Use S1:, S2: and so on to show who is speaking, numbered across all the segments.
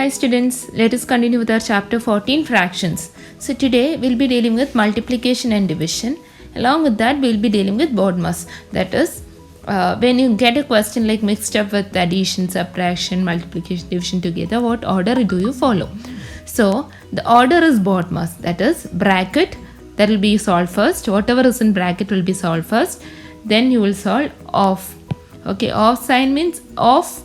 S1: Hi students, let us continue with our chapter 14 fractions. So today we'll be dealing with multiplication and division. Along with that we'll be dealing with BODMAS. That is when you get a question like mixed up with addition, subtraction, multiplication, division together, what order do you follow? So the order is BODMAS, that is bracket, that will be solved first. Whatever is in bracket will be solved first. Then you will solve off. Okay, off sign means off.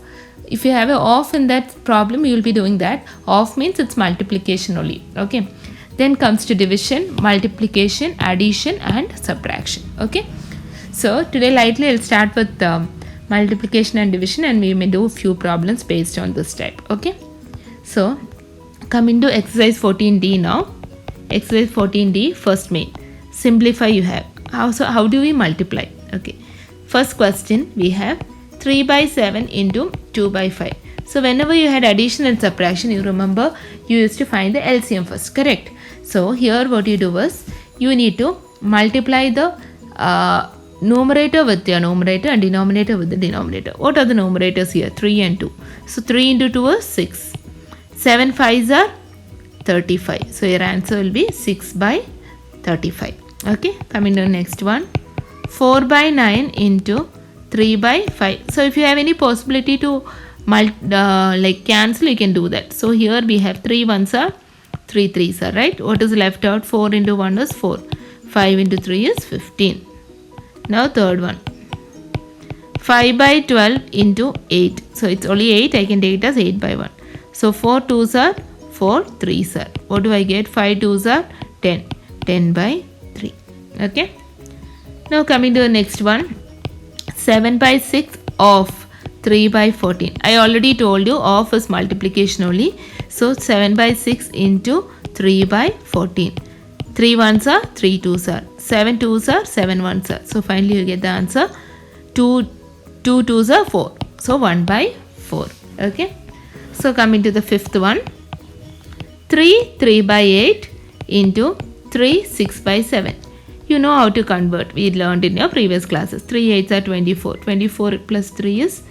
S1: If you have a off in that problem, you will be doing that. Off means it's multiplication only. Okay. Then comes to division, multiplication, addition and subtraction. Okay. So today lightly I'll start with multiplication and division, and we may do few problems based on this type. Okay. So coming to exercise 14D now. Exercise 14D, first main. Simplify you have. How do we multiply? Okay. First question we have 3 by 7 into 2 by 5. So whenever you had addition and subtraction, you remember you used to find the LCM first, correct? So here what you do is you need to multiply the numerator with your numerator and denominator with the denominator. What are the numerators here? 3 and 2. So 3 into 2 is 6. 7 5s are 35. So your answer will be 6 by 35. Okay, coming to the next one. 4 by 9 into 3 by 5. So if you have any possibility to cancel, you can do that. So here we have 3 ones are 3 3s are, right? What is left out? 4 into 1 is 4. 5 into 3 is 15. Now third one. 5 by 12 into 8. So it's only 8. I can take it as 8 by 1. So 4 2s are 4 3s are. What do I get? 5 2s are 10. 10 by 3. Okay. Now coming to the next one. 7 by 6 of 3 by 14. I already told you of is multiplication only. So 7 by 6 into 3 by 14. 3 ones are 3 2s are. 7 2s are 7 1s are. So finally you get the answer. 2 2s are 4. So 1 by 4. Okay. So coming to the fifth one. 3 by 8 into 3 6 by 7. You know how to convert. We learned in your previous classes. 3 8s are 24. 24 plus 3 is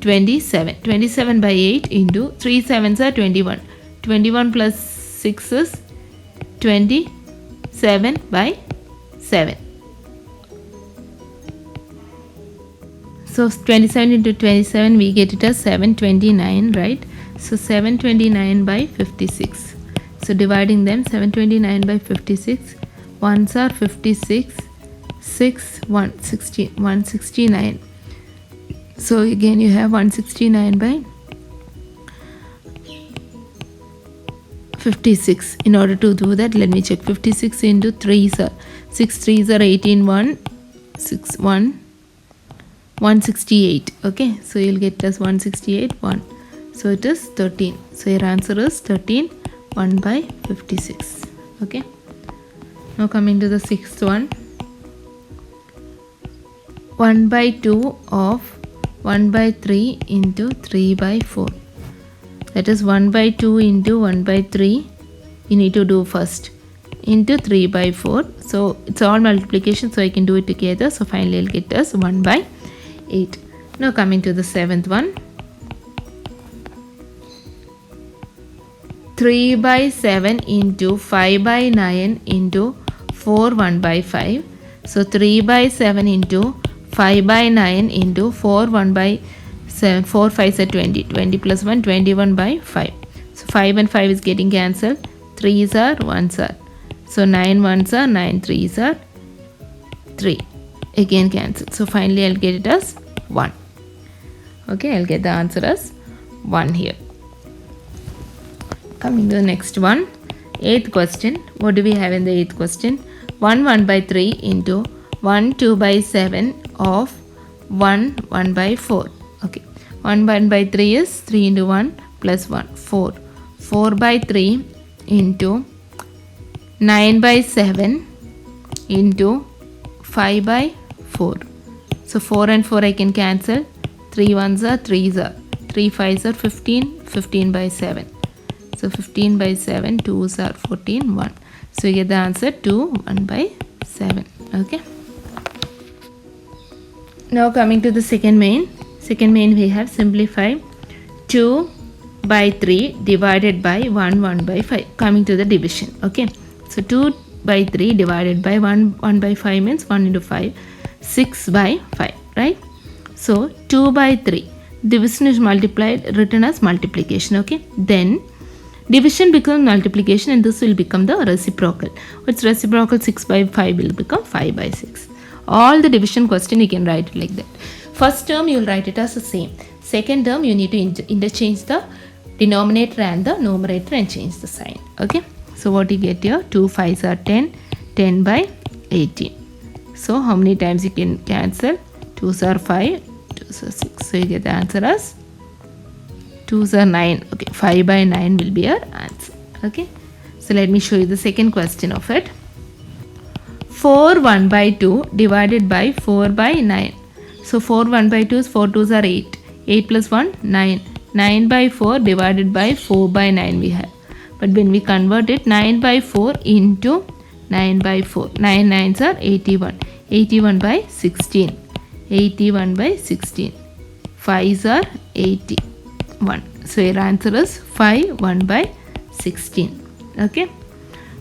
S1: 27. 27 by 8 into 3 7s are 21. 21 plus 6 is 27 by 7. So 27 into 27 we get it as 729, right? So 729 by 56. So dividing them, 729 by 56. 1s are 56, 6, 1, 60, 169. So again you have 169 by 56. In order to do that, let me check. 56 into 3s are 6 3s are 18, 1, 6, 1, 168. Okay, so you'll get plus 168, 1. So it is 13. So your answer is 13, 1 by 56. Okay. Now coming to the sixth one. 1 by 2 of 1 by 3 into 3 by 4. That is 1 by 2 into 1 by 3. You need to do first. Into 3 by 4. So it's all multiplication, so I can do it together. So finally I'll get us 1 by 8. Now coming to the seventh one. 3 by 7 into 5 by 9 into 4 1 by 5. So 3 by 7 into 5 by 9 into 4 1 by 7. 4 5 are 20. 20 plus 1, 21 by 5. So 5 and 5 is getting cancelled. 3s are 1s are. So 9 1s are 9 3s are 3. Again cancelled. So finally I'll get it as 1. Okay, I'll get the answer as 1 here. Coming to the next one. 8th question. What do we have in the 8th question? 1 1 by 3 into 1 2 by 7 of 1 1 by 4. Okay. 1 1 by 3 is 3 into 1 plus 1. 4. 4 by 3 into 9 by 7 into 5 by 4. So 4 and 4 I can cancel. 3 ones are 3s are. 3 5s are 15. 15 by 7. So 15 by 7, 2s are 14, 1. So you get the answer 2, 1 by 7. Okay. Now coming to the second main. Second main we have simplify 2 by 3 divided by 1 by 5. Coming to the division. Okay. So 2 by 3 divided by 1 by 5 means 1 into 5. 6 by 5. Right. So 2 by 3. Division is multiplied, written as multiplication. Okay. Then division becomes multiplication and this will become the reciprocal. What's reciprocal? 6 by 5 will become 5 by 6. All the division question you can write it like that. First term you will write it as the same. Second term you need to interchange the denominator and the numerator and change the sign. Okay. So what you get here? 2 5s are 10. 10 by 18. So how many times you can cancel? 2s are 5. 2s are 6. So you get the answer as 2s are 9. Okay. 5 by 9 will be your answer. Okay. So let me show you the second question of it. 4 1 by 2 divided by 4 by 9. So 4 1 by 2 is 4 2s are 8. 8 plus 1 9. 9 by 4 divided by 4 by 9 we have. But when we convert it, 9 by 4 into 9 by 4. 9 9s are 81. 81 by 16. 81 by 16. 5s are 81. So your answer is 5 1 by 16. Okay.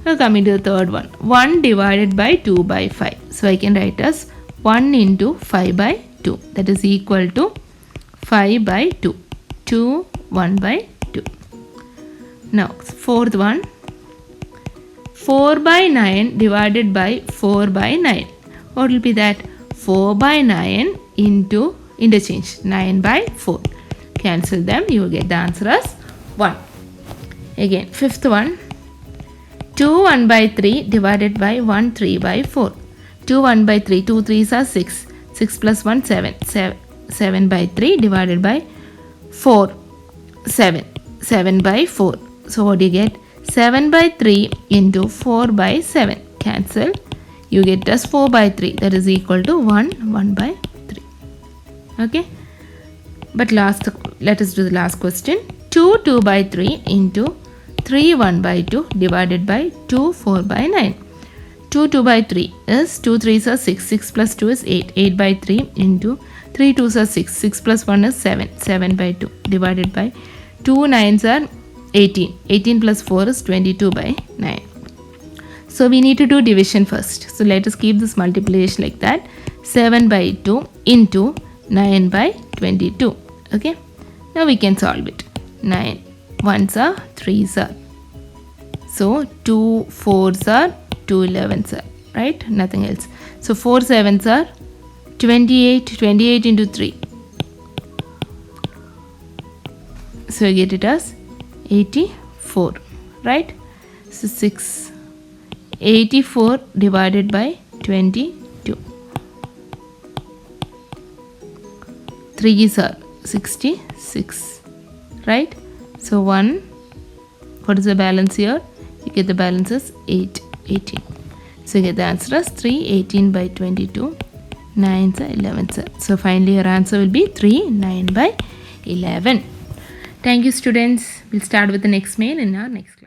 S1: Now coming to the third one. 1 divided by 2 by 5. So I can write as 1 into 5 by 2. That is equal to 5 by 2. 2 1 by 2. Now fourth one. 4 by 9 divided by 4 by 9. What will be that? 4 by 9 into interchange. 9 by 4. Cancel them. You will get the answer as 1. Again fifth one. 2 1 by 3 divided by 1 3 by 4. 2 1 by 3. 2 3s are 6. 6 plus 1 7. 7 by 3 divided by 4. 7. 7 by 4. So what do you get? 7 by 3 into 4 by 7. Cancel. You get as 4 by 3. That is equal to 1 1 by 3. Okay. But let us do the last question. 2 2 by 3 into 3 1 by 2 divided by 2 4 by 9. 2 2 by 3 is 2 3s are 6. 6 plus 2 is 8. 8 by 3 into 3 2s are 6. 6 plus 1 is 7. 7 by 2 divided by 2 9s are 18. 18 plus 4 is 22 by 9. So we need to do division first. So let us keep this multiplication like that. 7 by 2 into 9 by 22. Okay. Now we can solve it. 9 1s are 3s are. So 2 4s are 2 11s are. Right? Nothing else. So 4 7s are 28. 28 into 3. So you get it as 84. Right? So 6. 84 divided by 22. 3s are 66. Right? So 1. What is the balance here? You get the balance as 8. 18. So you get the answer as 3. 18 by 22. 9s are 11s are. So finally your answer will be 3. 9 by 11. Thank you students. We'll start with the next mail in our next class.